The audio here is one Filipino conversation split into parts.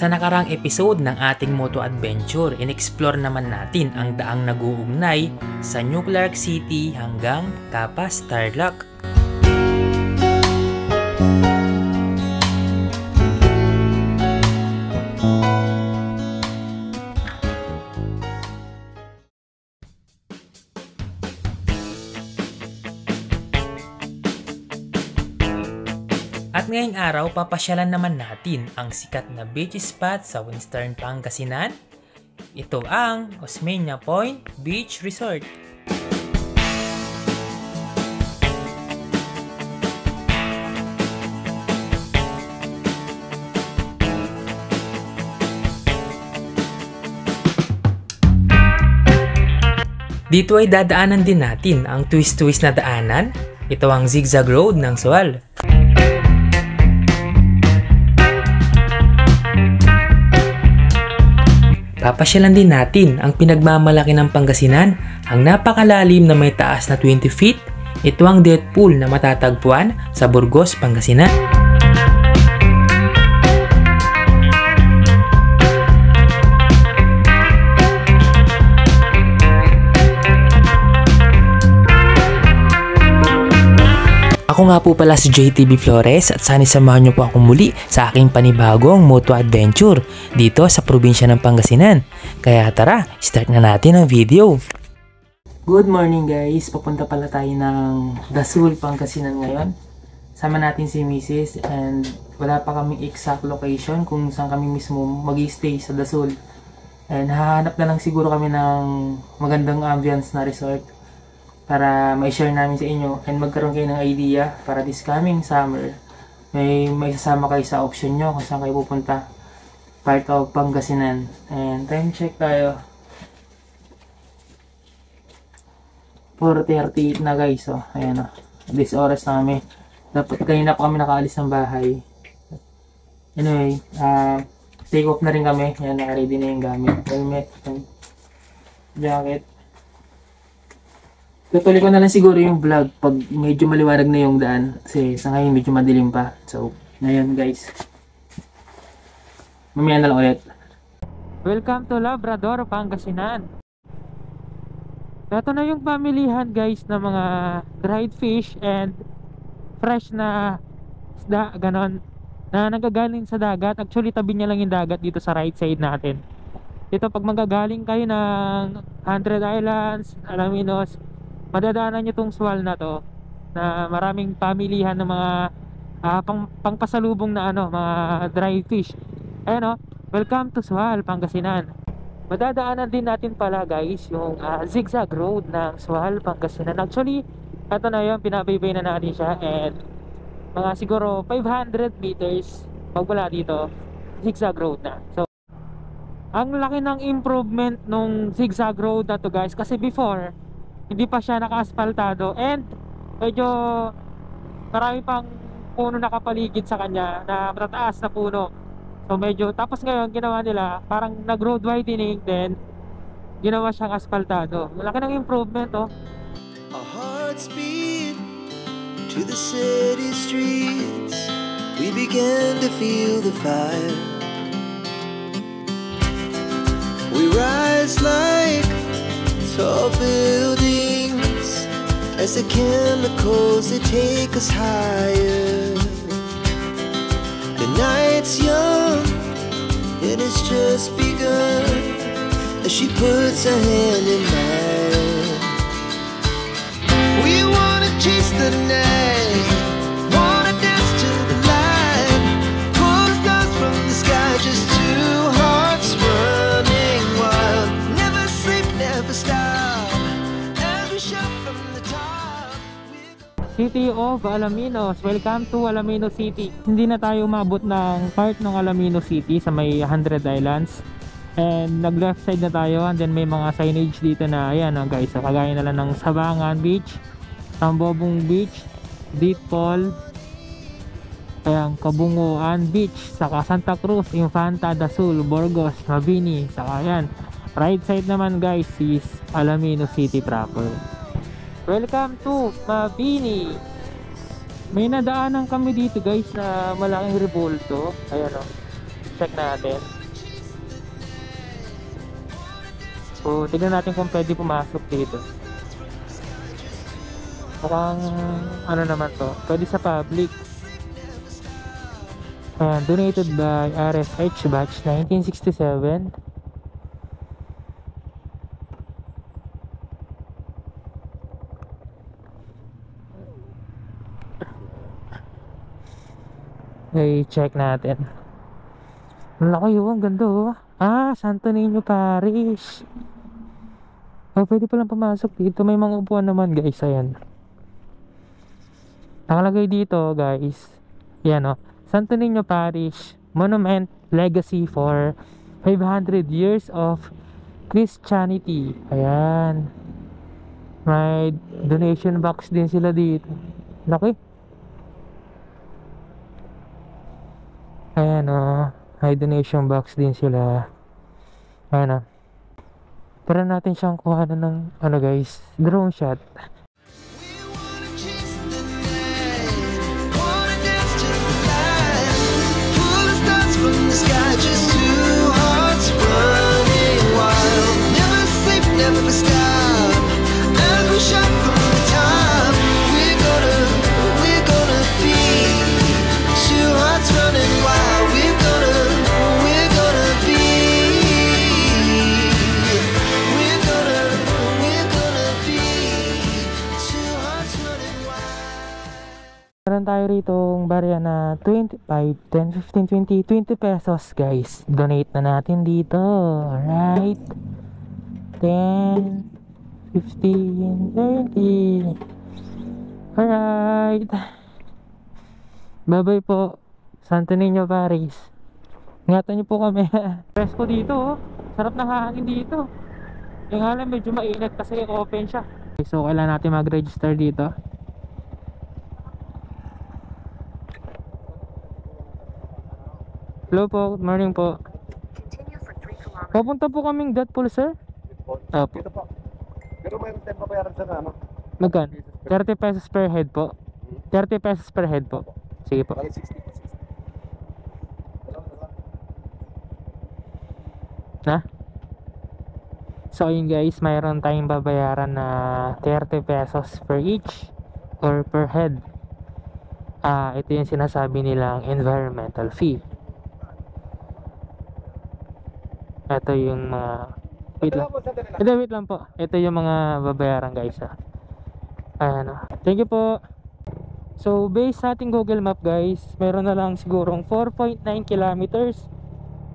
Sa nakarang episode ng ating moto adventure, in-explore naman natin ang daang nag-uugnay sa New Clark City hanggang Capas, Tarlac. At ngayong araw, papasyalan naman natin ang sikat na beach spot sa Western Pangasinan. Ito ang Osmeña Point Beach Resort. Dito ay dadaanan din natin ang twist-twist na daanan. Ito ang zigzag road ng Sual. Papasyalan din natin ang pinagmamalaki ng Pangasinan, ang napakalalim na may taas na 20 feet. Ito ang death pool na matatagpuan sa Burgos, Pangasinan. Ako nga po pala si JTB Flores at sana samahan niyo po ako muli sa aking panibagong moto adventure dito sa probinsya ng Pangasinan. Kaya tara, start na natin ang video. Good morning guys! Papunta pala tayo ng Dasul, Pangasinan ngayon. Sama natin si Mrs. and wala pa kaming exact location kung saan kami mismo mag-stay sa Dasul. And hahanap na lang siguro kami ng magandang ambience na resort para ma-share namin sa inyo and magkaroon kayo ng idea para this coming summer may sasama kayo sa option nyo kung saan kayo pupunta, part of Pangasinan. And time check tayo, 4:38 na guys. So ayan o, this oras na kami, dapat kanina pa kami nakaalis ng bahay. Anyway, take off na rin kami. Yan, naka-ready na yung gamit, helmet, jacket. Tutuloy ko na lang siguro yung vlog pag medyo maliwanag na yung daan kasi sa ngayon medyo madilim pa. So, ngayon guys, mamaya na lang ulit. Welcome to Labrador, Pangasinan. Ito na yung pamilihan guys na mga dried fish and fresh na isda, ganon, na nagagaling sa dagat. Actually, tabi niya lang yung dagat dito sa right side natin. Ito, pag magagaling kayo ng 100 Islands, Alaminos, madadaanan nyo tong Sual na to na maraming pamilihan ng mga pangpasalubong na mga dry fish. Ayan o, welcome to Sual, Pangasinan. Madadaanan din natin pala guys yung zigzag road ng Sual, Pangasinan. Actually, ito na yun, pinabaybay na natin siya and mga siguro 500 meters magmula dito, zigzag road na. So, ang laki ng improvement nung zigzag road na to guys, kasi before hindi pa siya naka-aspaltado and medyo marami pang puno nakapaligid sa kanya na matataas na puno. So medyo, tapos ngayon ginawa nila parang nag-road widening, then ginawa siyang aspaltado. Malaki ng improvement oh. Our hearts beat to the city streets. We began to feel the fire. We rise like tall buildings as the chemicals they take us higher. The night's young and it's just begun as she puts her hand in mine. We wanna chase the night, wanna dance to the light, pull the stars from the sky, just two hearts running wild. Never sleep, never stop, as we shout from the top. City of Alaminos. Welcome to Alaminos City. Hindi na tayo umabot ng part ng Alaminos City sa may 100 Islands. And nag left side na tayo, and then may mga signage dito na ayan guys, kagaya na lang ng Sabangan Beach, Tambobong Beach, Deep Fall, ayan, Kabunguan Beach, saka Santa Cruz, Infanta, Dasul, Burgos, Mabini, saka ayan, right side naman guys is Alaminos City proper. Welcome to Mabini. May nadaanan kami dito guys na malaking rebulto. Ayan o. Check natin. So, tignan natin kung pwede pumasok dito. Mukhang ano naman to. Pwede sa public. Ayan, donated by RSH batch 1967. Okay, check natin. Ang laki yun, ang ganda oh. Ah, Santo Niño Parish. Oh, pwede palang pumasok dito. May mga upuan naman guys, ayan. Nakalagay dito guys. Yan oh. Santo Niño Parish Monument Legacy for 500 years of Christianity. Ayan. May donation box din sila dito. Laki. Ayan o, may donation box din sila. Ayan o. Para natin siyang kuha na ng ano guys, drone shot. Meron tayo ritong barya na 25, 10, 15, 20 pesos guys. Donate na natin dito. Alright. 10, 15, 20. Alright. Bye bye po. Santo Niño Paris. Ingatan niyo po kami. Presko dito oh. Sarap ng hangin dito. Yung alam medyo mainit kasi open siya. Okay, so kailangan natin mag-register dito. Hello po, good morning po. Papunta po kaming Deadpool, sir? Opo. Dito po. Pero mayroon tayong papayaran sa ano? Magkan? 30 pesos per head po. 30 pesos per head po. Sige po. Bali 60 po. 60. Ha? So yun guys, mayroon tayong babayaran na 30 pesos per each or per head. Ito yung sinasabi nilang environmental fee. Ito yung mga wait lang po. Ito yung mga babayaran guys Ayan o. Thank you po. So based sa ating Google Map guys, meron na lang sigurong 4.9 kilometers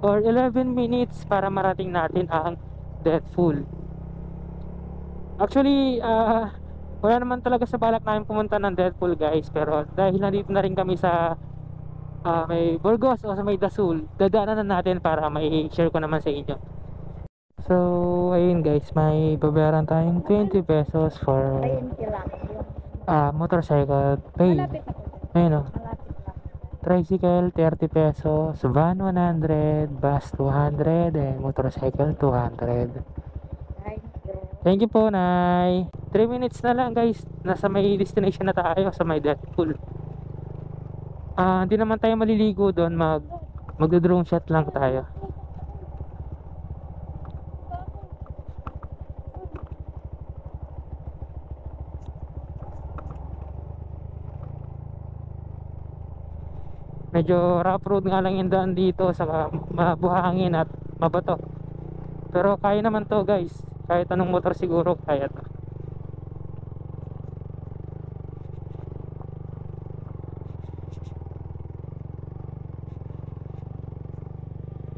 or 11 minutes para marating natin ang Deadpool. Actually wala naman talaga sa balak namin pumunta ng Deadpool guys, pero dahil nandito na rin kami sa may Burgos o sa may Dasul, dadaanan na natin para may share ko naman sa inyo. So ayun guys, may babayaran tayong 20 pesos for motorcycle pay. Ayun o. Tricycle 30 pesos, van 100, bus 200, and motorcycle 200. Thank you po, Nay. 3 minutes na lang guys, nasa may destination na tayo sa may Deadpool. Hindi naman tayo maliligo doon, magdo-drone shot lang tayo. Medyo rough road nga lang yung daan dito, saka mabuhangin at mabato. Pero kaya naman to guys, kahit anong motor siguro kaya to.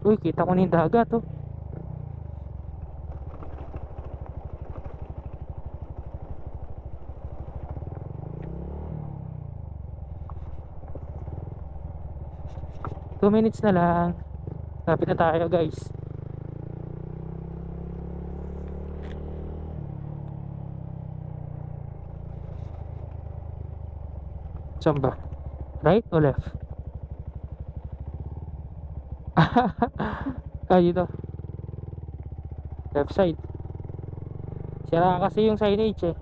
Uy, kita ko na yung dagat oh. Two minutes na lang. Lapit na tayo guys. Saan ba? Right o left? Dito. Left side. Sira kasi yung signage eh.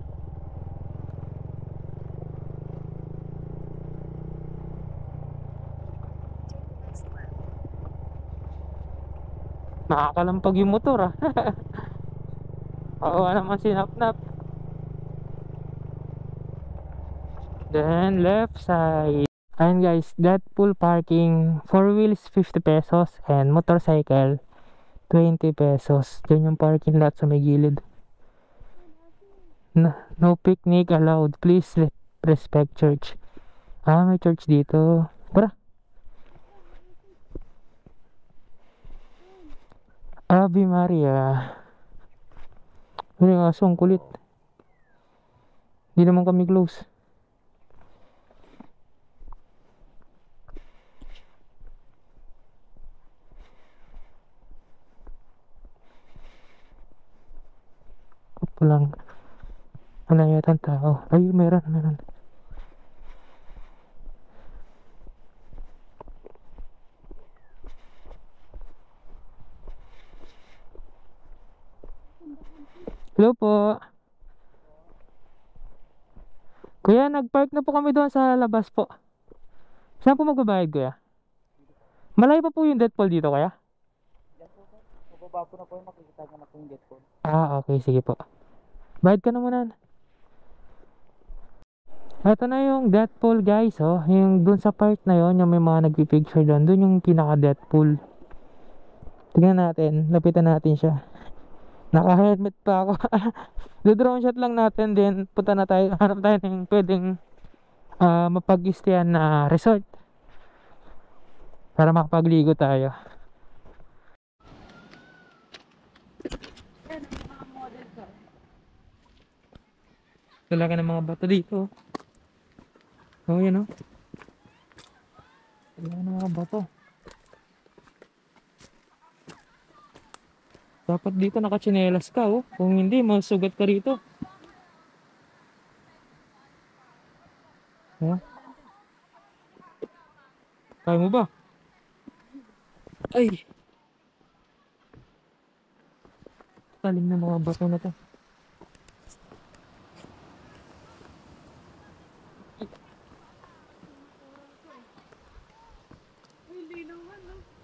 Nakakalampag yung motor ah. Oo naman si Nap-Nap. Then left side. Ayan guys, that pool parking, 4 wheels 50 pesos and motorcycle 20 pesos. Diyan yung parking lot sa may gilid. No picnic allowed. Please respect church. Ah, may church dito. Tara. Ave Maria. Ano yung aso? Ang kulit. Hindi naman kami close. Kapo lang. Wala yata ang tao. Ay, meron. Hello po. Kuya, nagpark na po kami doon sa labas po. Saan po magbabayad, kuya? Malayo pa po yung Deadpool dito, kuya? Mababa po na po yung makikita ko na po yung get po. Ah, okay. Sige po. Bayad ka na muna. Ito na yung Deadpool, guys, oh. Yung dun sa part na yon, yung may mga nagpipicture doon. Dun yung pinaka Deadpool. Tingnan natin. Lapitan natin siya. Naka-helmet pa ako. Do-drone shot lang natin din. Punta na tayo. Hanap tayo ng pwedeng mapag-istayan na resort. Para makapagligo tayo. Talaga ng mga bato dito. Oh, yan oh. Talaga ng mga bato. Dapat dito nakatsinelas ka oh. Kung hindi, masugat ka rito. Oh. Kaya mo ba? Ay! Talim na mga bato na to.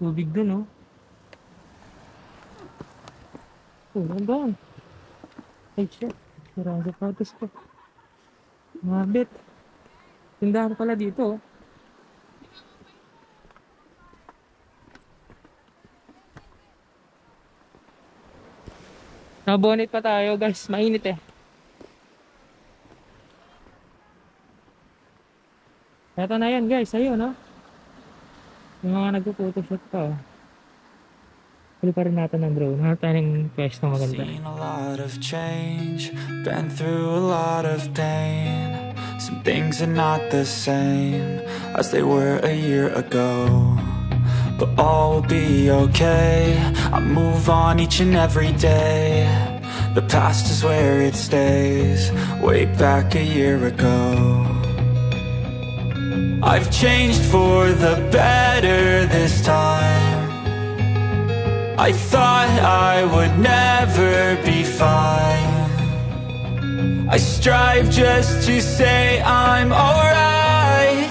Tubig dun oh. Oh, nandun. Ay, shit. Sirang sapatos ko. Mabit. Tindahan pala dito. Nabonit pa tayo guys. Mainit eh. Eto na yan guys. Ayun no. Yung mga nagpo-photoshoot pa oh. Huli pa rin natin ng drone. Hanap tayo ng pwesto maganda. Seen a lot of change, been through a lot of pain. Some things are not the same as they were a year ago, but all will be okay. I move on each and every day. The past is where it stays, way back a year ago. I've changed for the better this time. I thought I would never be fine. I strive just to say I'm alright,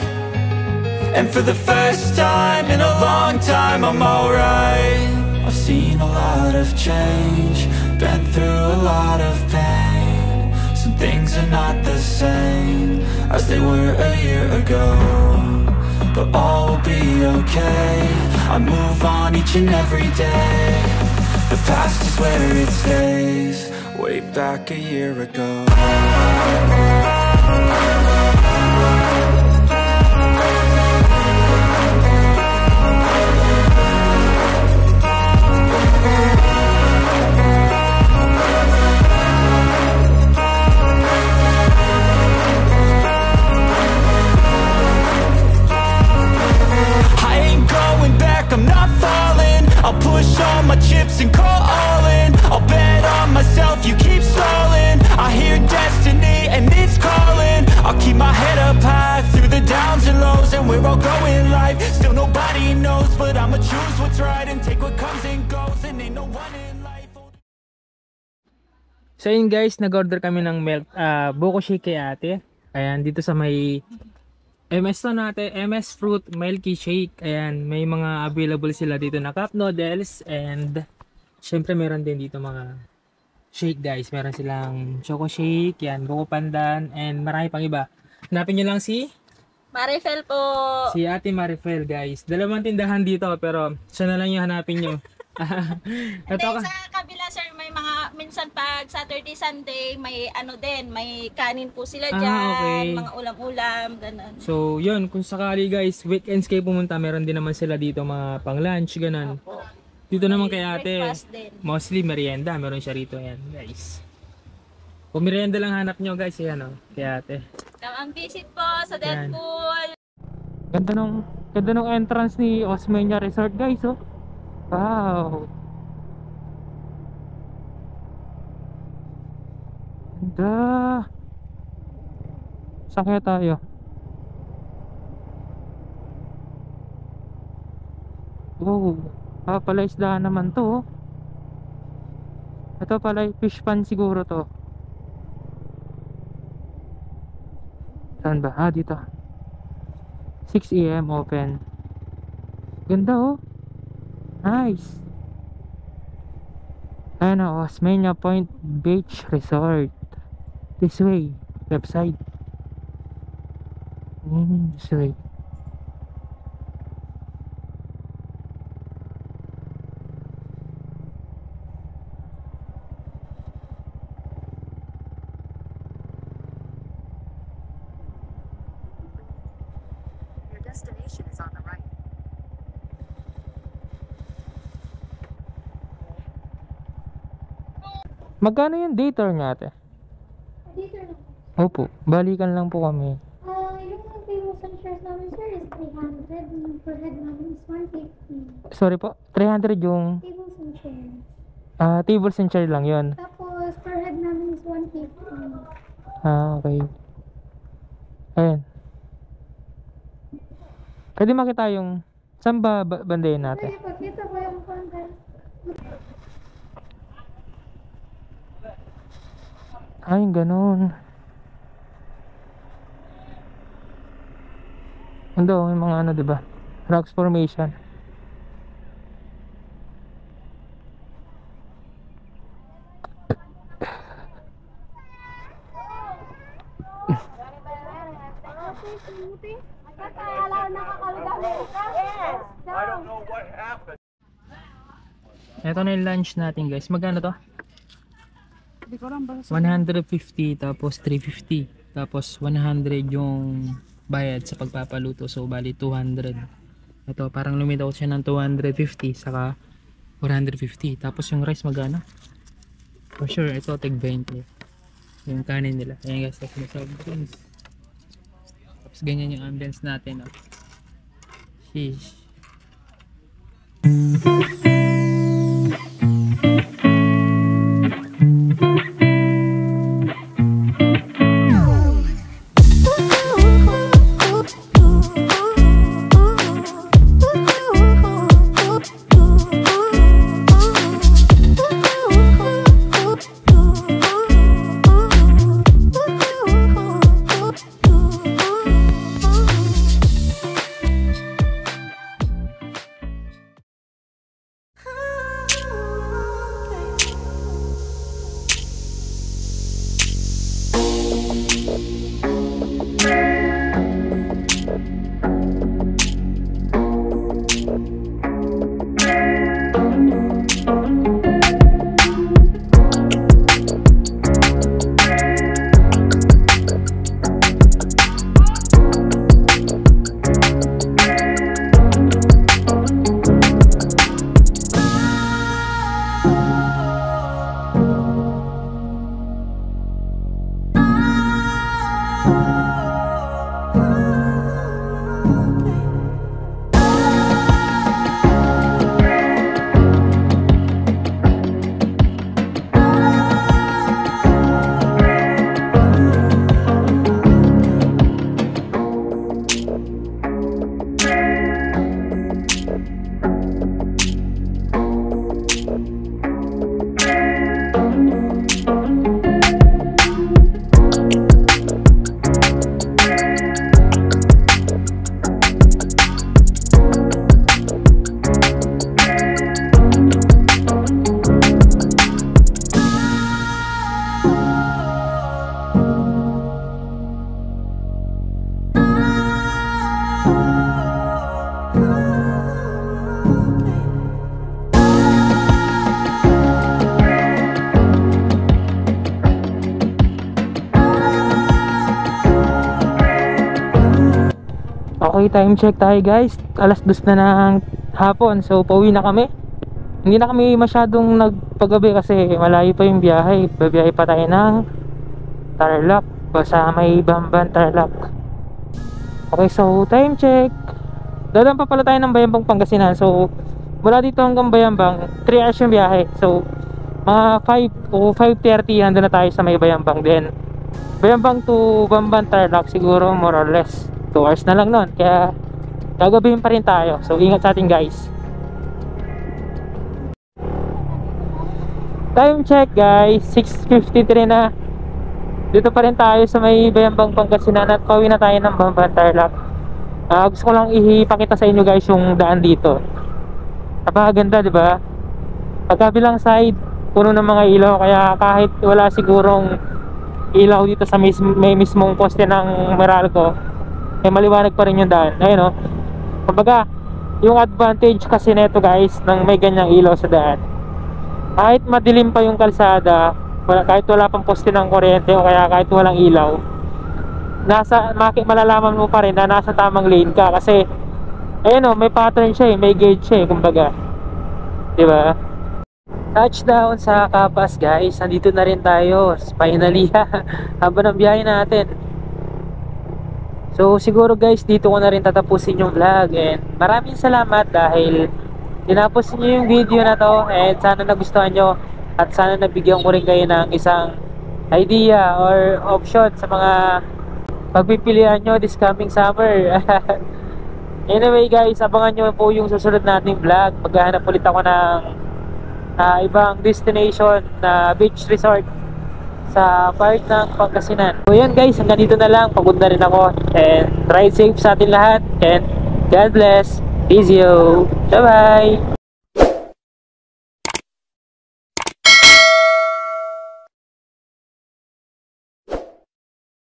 and for the first time in a long time I'm alright. I've seen a lot of change, been through a lot of pain. Some things are not the same as they were a year ago, but all will be okay. I move on each and every day. The past is where it stays, way back a year ago. I'm not falling. I'll push all my chips and call all in. I'll bet on myself, you keep stalling. I hear destiny and it's calling. I'll keep my head up high through the downs and lows, and we're all going life. Still nobody knows, but I'ma choose what's right and take what comes and goes, and ain't no one in life. So yun guys, nag-order kami ng milk buko shake kay ate. Ayan, dito sa may MS to natin, MS Fruit Milky Shake. Ayan, may mga available sila dito na cup noodles and syempre meron din dito mga shake guys. Meron silang choco shake, yan, buko pandan, and marami pang iba. Hanapin nyo lang si Marifel po. Ate Marifel guys. Dalawang tindahan dito pero siya na lang yung hanapin nyo. And then sa kabila sir, may mga minsan pag Saturday, Sunday, may ano din, may kanin po sila dyan, okay. mga ulam-ulam, ganun. So yun, kung sakali guys, weekends kayo pumunta, meron din naman sila dito mga pang lunch, ganun. Opo. Dito naman May kay ate, breakfast din. mostly merienda, meron siya rito yan guys. Kung merienda lang hanap nyo guys, yan o, kay ate. Come and visit po sa Deadpool. Ganda nung entrance ni Osmeña Resort guys, oh. Wow. Ganda. Saan kaya tayo? Wow. Pala isdaan naman to, oh. Ito pala fish pan siguro to. Saan ba? Dito. 6 AM open. Ganda, oh. Nice. Ayan o, Osmeña Point Beach Resort. This way. Left side. This way. Your destination is on the right. Magkano yung day tour niya ate? Dito lang. Opo, balikan lang po kami. Yung tables and chairs namin, sir, is 300. Yung per head namin is 150. Sorry po, 300 yung Tables and chairs. tables and chair lang yun. Tapos, per head namin is 150. Okay. Ayan. Pwede makita yung saan ba bandayin natin? Pwede pakita ba yung content? Ay, ganun. Ando, may mga ano, diba? Rocks formation. Ito na yung lunch natin guys. Magkano to? 150 tapos 350 tapos 100 yung bayad sa pagpapaluto, so bali 200. Ito parang lumitaw siya ng 250 saka 450 tapos yung rice magana for sure ito tig 20 yung kanin nila. Ayan guys, tapos may soft drinks, tapos ganyan yung ambience natin, oh. Sheesh. Okay, time check tayo guys. Alas 2 na ng hapon. So pauwi na kami. Hindi na kami masyadong nagpagabi kasi malayo pa yung biyahe. Babiyahe pa tayo ng Tarlac. Sa may Bamban, Tarlac. Okay, so time check. Dadaan pa pala tayo ng Bayambang, Pangasinan. So mula dito hanggang Bayambang 3 hours yung biyahe. So mga 5 o 5:30 nandun na tayo sa may Bayambang. Then Bayambang to Bamban, Tarlac siguro more or less 2 hours na lang nun. Kaya gagabihin pa rin tayo. So ingat sa atin guys. Time check guys, 6:53 na. Dito pa rin tayo sa may Bayambang, Pangasinan at pauwi na tayo ng Bamban, Tarlac. Gusto ko lang ipakita sa inyo guys yung daan dito. Napakaganda, di ba? Pagkabilang side, puno ng mga ilaw, kaya kahit wala sigurong ilaw dito sa may mismong poste ng Meralco, maliwanag pa rin yung daan. Ayun o. Kumbaga, yung advantage kasi nito guys, nang may ganyang ilaw sa daan, kahit madilim pa yung kalsada, kahit wala pang poste ng kuryente o kaya kahit walang ilaw, malalaman mo pa rin na nasa tamang lane ka kasi ayun o, may pattern siya may gauge siya kumbaga, diba? Touchdown sa Capas guys, nandito na rin tayo finally habang ng biyahe natin. So siguro guys, dito ko na rin tatapusin yung vlog and maraming salamat dahil tinapos niyo yung video na to and sana nagustuhan nyo at sana nabigyan ko rin kayo ng isang idea or option sa mga pagpipilian nyo this coming summer. Anyway guys, abangan nyo po yung susunod nating vlog. Maghahanap ulit ako ng ibang destination na beach resort sa part ng Pangasinan. So yun guys, hanggang dito na lang. Pagod na rin ako and ride safe sa atin lahat and God bless. Peace you. Bye bye.